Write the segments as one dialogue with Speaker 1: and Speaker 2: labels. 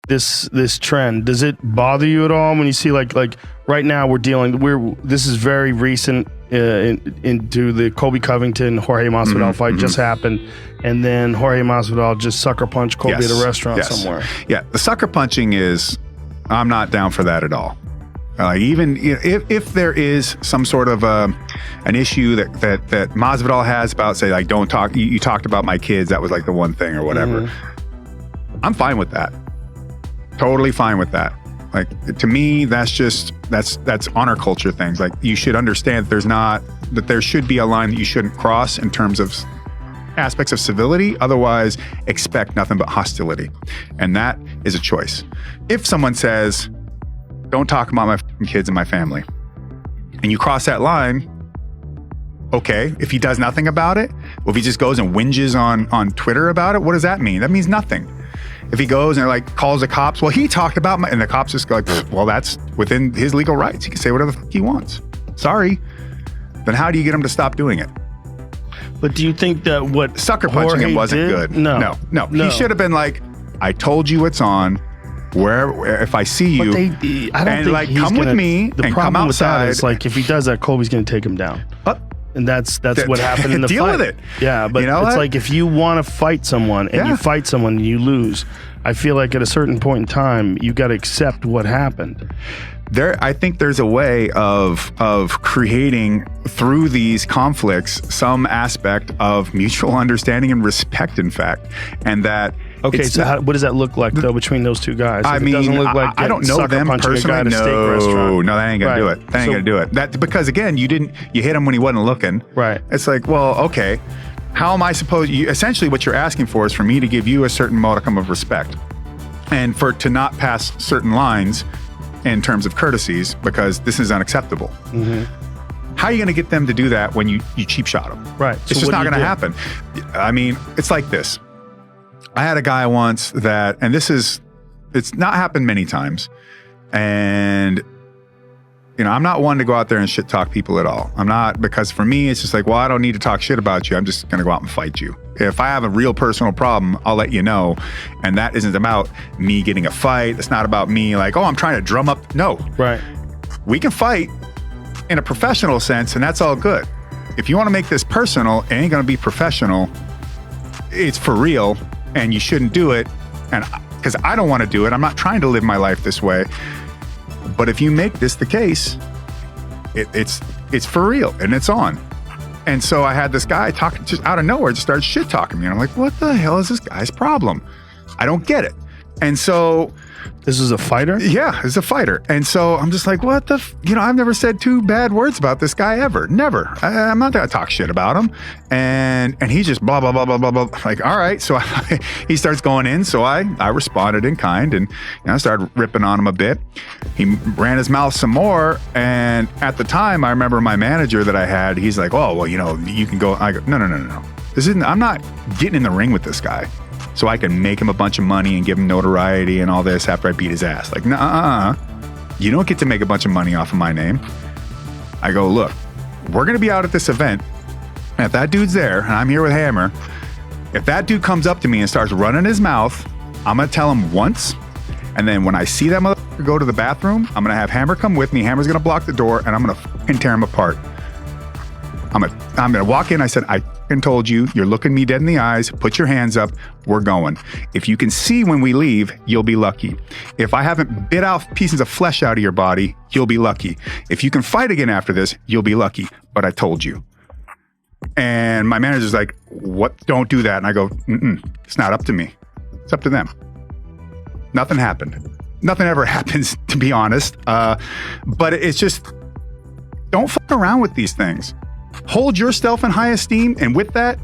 Speaker 1: this trend, does it bother you at all when you see like right now this is very recent into the Colby Covington Jorge Masvidal fight just happened, and then Jorge Masvidal just sucker punched Colby at a restaurant somewhere.
Speaker 2: Yeah, the sucker punching I'm not down for that at all. Even if there is some sort of an issue that Masvidal has about, say, like, don't talk, you talked about my kids, that was like the one thing or whatever. I'm fine with that. Totally fine with that. Like, to me, that's honor culture things. Like, you should understand that there should be a line that you shouldn't cross in terms of aspects of civility. Otherwise, expect nothing but hostility. And that is a choice. If someone says, don't talk about my kids and my family, and you cross that line, okay. If he does nothing about it, well, if he just goes and whinges on Twitter about it, what does that mean? That means nothing. If he goes and like calls the cops, well, he talked about and the cops just go like, well, that's within his legal rights. He can say whatever the fuck he wants. Sorry. Then how do you get him to stop doing it?
Speaker 1: But do you think that what
Speaker 2: sucker punching him wasn't good? No. He should have been like, I told you it's on. Where if I see you,
Speaker 1: I don't think
Speaker 2: like,
Speaker 1: he's
Speaker 2: come with me
Speaker 1: the
Speaker 2: and
Speaker 1: problem
Speaker 2: come outside.
Speaker 1: With that is, like, if he does that, Colby's going to take him down. And that's what happened in the
Speaker 2: deal
Speaker 1: fight.
Speaker 2: with it.
Speaker 1: Yeah, but it's like, if you want to fight someone and you fight someone and you lose, I feel like at a certain point in time, you got to accept what happened.
Speaker 2: I think there's a way of creating through these conflicts some aspect of mutual understanding and respect, in fact, and that.
Speaker 1: Okay, so what does that look like though between those two guys?
Speaker 2: I mean,
Speaker 1: it doesn't look like
Speaker 2: I don't know them personally. No, that ain't gonna do it. That ain't gonna do it. That because again, you hit him when he wasn't looking.
Speaker 1: Right.
Speaker 2: It's like, well, okay, how am I supposed? Essentially, what you're asking for is for me to give you a certain modicum of respect, and to not pass certain lines in terms of courtesies, because this is unacceptable. How are you going to get them to do that when you cheap shot them?
Speaker 1: Right.
Speaker 2: It's just not going to happen. I mean, it's like this. I had a guy once and it's not happened many times. And, I'm not one to go out there and shit talk people at all. I'm not, because for me, it's just like, well, I don't need to talk shit about you. I'm just going to go out and fight you. If I have a real personal problem, I'll let you know. And that isn't about me getting a fight. It's not about me like, oh, I'm trying to drum up. No.
Speaker 1: Right.
Speaker 2: We can fight in a professional sense, and that's all good. If you want to make this personal, it ain't going to be professional. It's for real. And you shouldn't do it, and because I don't want to do it. I'm not trying to live my life this way. But if you make this the case, it's for real and it's on. And so I had this guy talking just out of nowhere, just started shit talking me, and I'm like, what the hell is this guy's problem? I don't get it. And so
Speaker 1: this is a fighter?
Speaker 2: Yeah, he's a fighter. And so I'm just like, what the, I've never said two bad words about this guy ever. Never. I'm not going to talk shit about him. And he just blah, blah, blah, blah, blah, blah. Like, all right. So he starts going in. So I responded in kind and I started ripping on him a bit. He ran his mouth some more. And at the time, I remember my manager that I had, he's like, oh, well, you can go. I go, no. I'm not getting in the ring with this guy so I can make him a bunch of money and give him notoriety and all this after I beat his ass. Like, you don't get to make a bunch of money off of my name. I go, look, we're going to be out at this event. And if that dude's there and I'm here with Hammer, if that dude comes up to me and starts running his mouth, I'm going to tell him once. And then when I see that motherfucker go to the bathroom, I'm going to have Hammer come with me. Hammer's going to block the door and I'm going to fucking tear him apart. I'm going to walk in. I said, I told you, you're looking me dead in the eyes. Put your hands up. We're going. If you can see when we leave, you'll be lucky. If I haven't bit out pieces of flesh out of your body, you'll be lucky. If you can fight again after this, you'll be lucky. But I told you. And my manager's like, what? Don't do that. And I go, it's not up to me. It's up to them. Nothing happened. Nothing ever happens, to be honest. But it's just, don't fuck around with these things. Hold yourself in high esteem, and with that,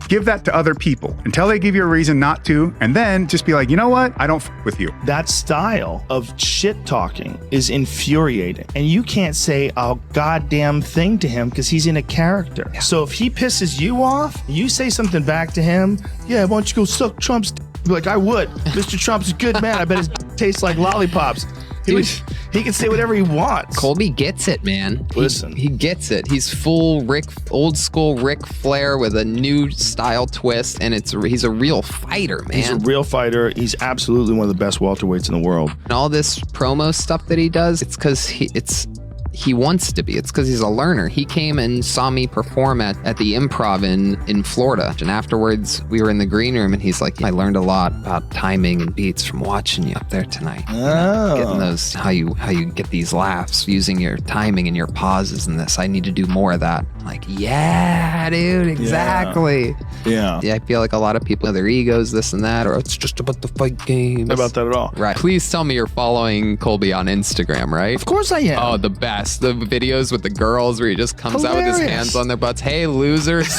Speaker 2: give that to other people until they give you a reason not to, and then just be like, you know what? I don't fuck with you.
Speaker 1: That style of shit talking is infuriating, and you can't say a goddamn thing to him because he's in a character. Yeah. So if he pisses you off, you say something back to him. Yeah, why don't you go suck Trump's d-? Like, I would. Mr. Trump's a good man. I bet his d- tastes like lollipops.
Speaker 3: Dude.
Speaker 1: He can say whatever he wants.
Speaker 3: Colby gets it, man.
Speaker 1: Listen.
Speaker 3: He gets it. He's full old school Ric Flair with a new style twist, and he's a real fighter, man.
Speaker 1: He's a real fighter. He's absolutely one of the best welterweights in the world.
Speaker 3: And all this promo stuff that he does, it's because he wants to be. It's because he's a learner. He came and saw me perform at the Improv in Florida. And afterwards, we were in the green room, and he's like, I learned a lot about timing and beats from watching you up there tonight.
Speaker 1: Oh.
Speaker 3: Getting those, how you get these laughs, using your timing and your pauses and this. I need to do more of that. I'm like, yeah, dude, exactly.
Speaker 1: Yeah.
Speaker 3: I feel like a lot of people have their egos, this and that, or it's just about the fight game.
Speaker 1: Not about that at all.
Speaker 3: Right. Please tell me you're following Colby on Instagram, right?
Speaker 1: Of course I am.
Speaker 3: Oh, the best. The videos with the girls where he just comes out with his hands on their butts. Hey, losers.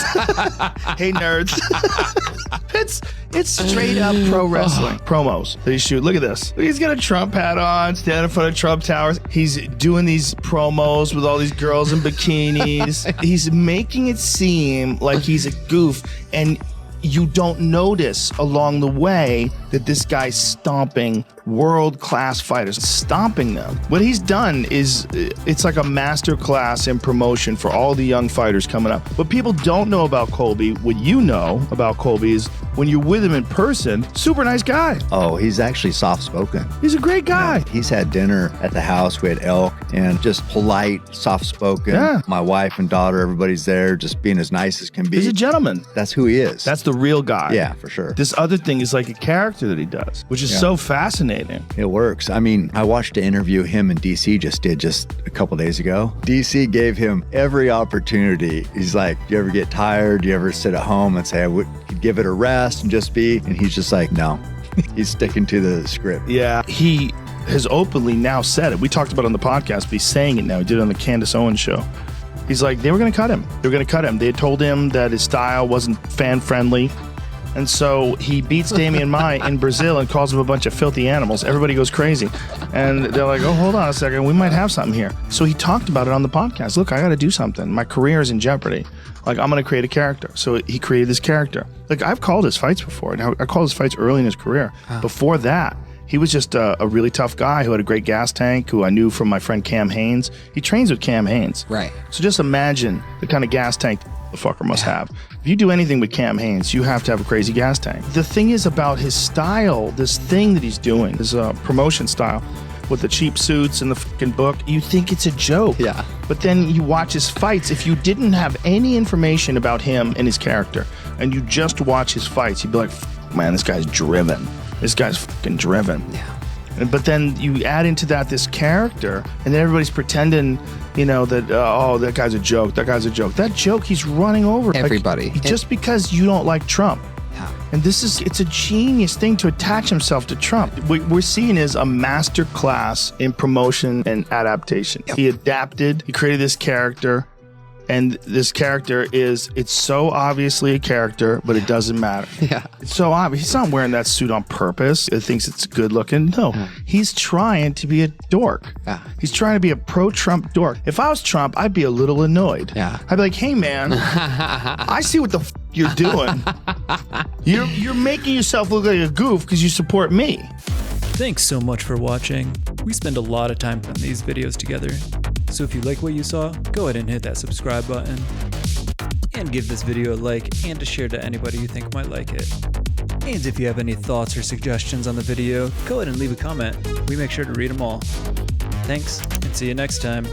Speaker 1: Hey, nerds. It's straight up pro wrestling. Promos that he shoot. Look at this. He's got a Trump hat on, standing in front of Trump Towers. He's doing these promos with all these girls in bikinis. He's making it seem like he's a goof, and you don't notice along the way that this guy's stomping world-class fighters, stomping them. What he's done is, it's like a master class in promotion for all the young fighters coming up. What people don't know about Colby, what you know about Colby, is when you're with him in person, super nice guy.
Speaker 4: Oh, he's actually soft-spoken.
Speaker 1: He's a great guy.
Speaker 4: He's had dinner at the house. We had elk and just polite, soft-spoken.
Speaker 1: Yeah.
Speaker 4: My wife and daughter, everybody's there, just being as nice as can be.
Speaker 1: He's a gentleman.
Speaker 4: That's who he is.
Speaker 1: That's the real guy.
Speaker 4: Yeah, for sure.
Speaker 1: This other thing is like a character that he does, which is so fascinating.
Speaker 4: It works. I mean, I watched an interview him and DC just did just a couple days ago. DC gave him every opportunity. He's like, do you ever get tired? Do you ever sit at home and say, I would give it a rest and just be? And he's just like, no. He's sticking to the script.
Speaker 1: Yeah, he has openly now said it. We talked about it on the podcast, but he's saying it now. He did it on the Candace Owens show. He's like, they were going to cut him. They were going to cut him. They had told him that his style wasn't fan-friendly. And so he beats Damian Maia in Brazil and calls him a bunch of filthy animals. Everybody goes crazy. And they're like, oh, hold on a second. We might have something here. So he talked about it on the podcast. Look, I got to do something. My career is in jeopardy. Like, I'm going to create a character. So he created this character. Like, I've called his fights before. Now, I called his fights early in his career. Before that, he was just a really tough guy who had a great gas tank, who I knew from my friend Cam Haynes. He trains with Cam Haynes.
Speaker 3: Right.
Speaker 1: So just imagine the kind of gas tank the fucker must have. If you do anything with Cam Haynes, you have to have a crazy gas tank. The thing is about his style, this thing that he's doing, his promotion style, with the cheap suits and the fucking book, you think it's a joke.
Speaker 3: Yeah.
Speaker 1: But then you watch his fights. If you didn't have any information about him and his character, and you just watch his fights, you'd be like, man, this guy's driven. This guy's fucking driven.
Speaker 3: Yeah.
Speaker 1: But then you add into that this character, and then everybody's pretending, you know, that, oh, that guy's a joke. That guy's a joke. That joke, he's running over
Speaker 3: everybody.
Speaker 1: Like, just because you don't like Trump.
Speaker 3: Yeah.
Speaker 1: And it's a genius thing to attach himself to Trump. What we're seeing is a master class in promotion and adaptation. Yep. He adapted, he created this character. And this character it's so obviously a character, but it doesn't matter.
Speaker 3: Yeah.
Speaker 1: It's so obvious. He's not wearing that suit on purpose. He thinks it's good looking. No, he's trying to be a dork.
Speaker 3: Yeah.
Speaker 1: He's trying to be a pro-Trump dork. If I was Trump, I'd be a little annoyed.
Speaker 3: Yeah.
Speaker 1: I'd be like, hey, man, I see what the you're doing. You're making yourself look like a goof because you support me.
Speaker 5: Thanks so much for watching. We spend a lot of time putting these videos together. So if you like what you saw, go ahead and hit that subscribe button. And give this video a like and a share to anybody you think might like it. And if you have any thoughts or suggestions on the video, go ahead and leave a comment. We make sure to read them all. Thanks, and see you next time.